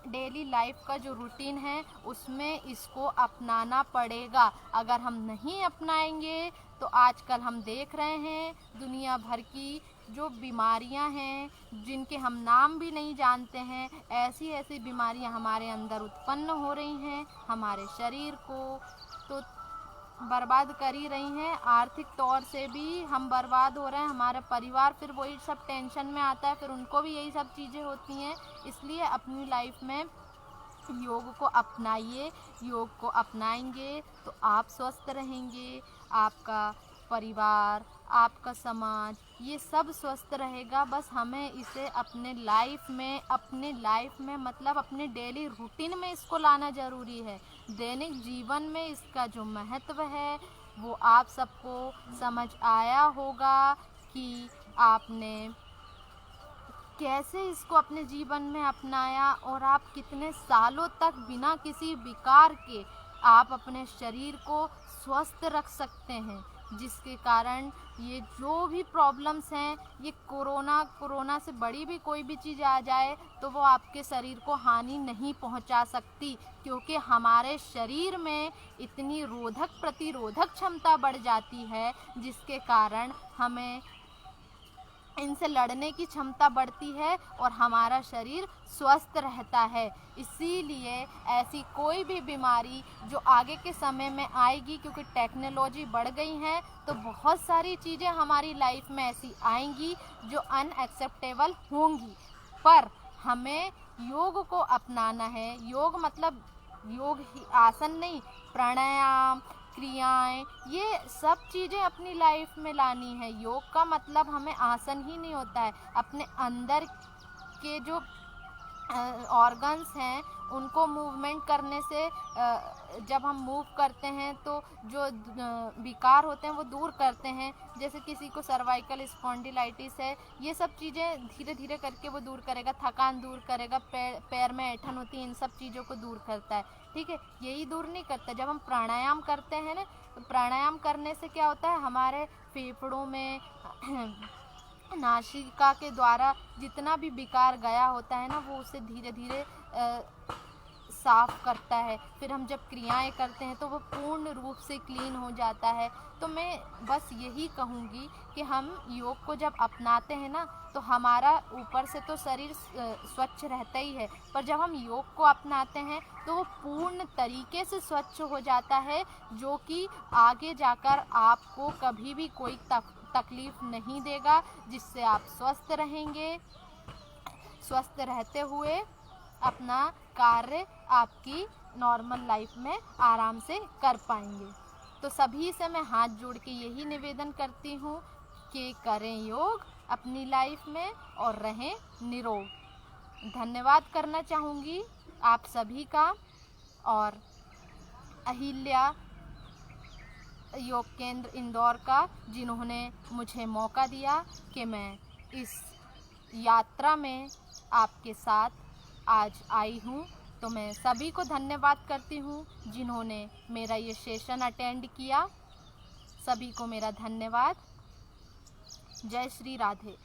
डेली लाइफ का जो रूटीन है उसमें इसको अपनाना पड़ेगा। अगर हम नहीं अपनाएंगे तो आजकल हम देख रहे हैं दुनिया भर की जो बीमारियां हैं जिनके हम नाम भी नहीं जानते हैं, ऐसी ऐसी बीमारियां हमारे अंदर उत्पन्न हो रही हैं, हमारे शरीर को तो बर्बाद कर ही रही हैं। आर्थिक तौर से भी हम बर्बाद हो रहे हैं, हमारा परिवार फिर वही सब टेंशन में आता है, फिर उनको भी यही सब चीज़ें होती हैं। इसलिए अपनी लाइफ में योग को अपनाइए। योग को अपनाएंगे तो आप स्वस्थ रहेंगे, आपका परिवार, आपका समाज, ये सब स्वस्थ रहेगा। बस हमें इसे अपने लाइफ में मतलब अपने डेली रूटीन में इसको लाना ज़रूरी है। दैनिक जीवन में इसका जो महत्व है वो आप सबको समझ आया होगा कि आपने कैसे इसको अपने जीवन में अपनाया और आप कितने सालों तक बिना किसी विकार के आप अपने शरीर को स्वस्थ रख सकते हैं, जिसके कारण ये जो भी प्रॉब्लम्स हैं, ये कोरोना से बड़ी भी कोई भी चीज़ आ जाए तो वो आपके शरीर को हानि नहीं पहुंचा सकती, क्योंकि हमारे शरीर में इतनी प्रतिरोधक क्षमता बढ़ जाती है जिसके कारण हमें इनसे लड़ने की क्षमता बढ़ती है और हमारा शरीर स्वस्थ रहता है। इसीलिए ऐसी कोई भी बीमारी जो आगे के समय में आएगी, क्योंकि टेक्नोलॉजी बढ़ गई है तो बहुत सारी चीज़ें हमारी लाइफ में ऐसी आएंगी जो अनएक्सेप्टेबल होंगी, पर हमें योग को अपनाना है। योग मतलब योग ही आसन नहीं, प्राणायाम, क्रियाएं, ये सब चीज़ें अपनी लाइफ में लानी है। योग का मतलब हमें आसन ही नहीं होता है, अपने अंदर के जो ऑर्गन्स हैं उनको मूवमेंट करने से जब हम मूव करते हैं तो जो विकार होते हैं वो दूर करते हैं। जैसे किसी को सर्वाइकल स्पॉन्डिलाइटिस है, ये सब चीज़ें धीरे धीरे करके वो दूर करेगा, थकान दूर करेगा, पैर में ऐंठन होती है, इन सब चीज़ों को दूर करता है। ठीक है, यही दूर नहीं करता। जब हम प्राणायाम करते हैं ना, तो प्राणायाम करने से क्या होता है, हमारे फेफड़ों में नासिका के द्वारा जितना भी विकार गया होता है ना वो उसे धीरे धीरे साफ करता है। फिर हम जब क्रियाएं करते हैं तो वो पूर्ण रूप से क्लीन हो जाता है। तो मैं बस यही कहूँगी कि हम योग को जब अपनाते हैं ना तो हमारा ऊपर से तो शरीर स्वच्छ रहता ही है, पर जब हम योग को अपनाते हैं तो वो पूर्ण तरीके से स्वच्छ हो जाता है, जो कि आगे जाकर आपको कभी भी कोई तकलीफ नहीं देगा, जिससे आप स्वस्थ रहेंगे। स्वस्थ रहते हुए अपना कार्य आपकी नॉर्मल लाइफ में आराम से कर पाएंगे। तो सभी से मैं हाथ जोड़ के यही निवेदन करती हूँ कि करें योग अपनी लाइफ में और रहें निरोग। धन्यवाद करना चाहूँगी आप सभी का और अहिल्या योग केंद्र इंदौर का, जिन्होंने मुझे मौका दिया कि मैं इस यात्रा में आपके साथ आज आई हूँ। तो मैं सभी को धन्यवाद करती हूँ जिन्होंने मेरा ये सेशन अटेंड किया। सभी को मेरा धन्यवाद। जय श्री राधे।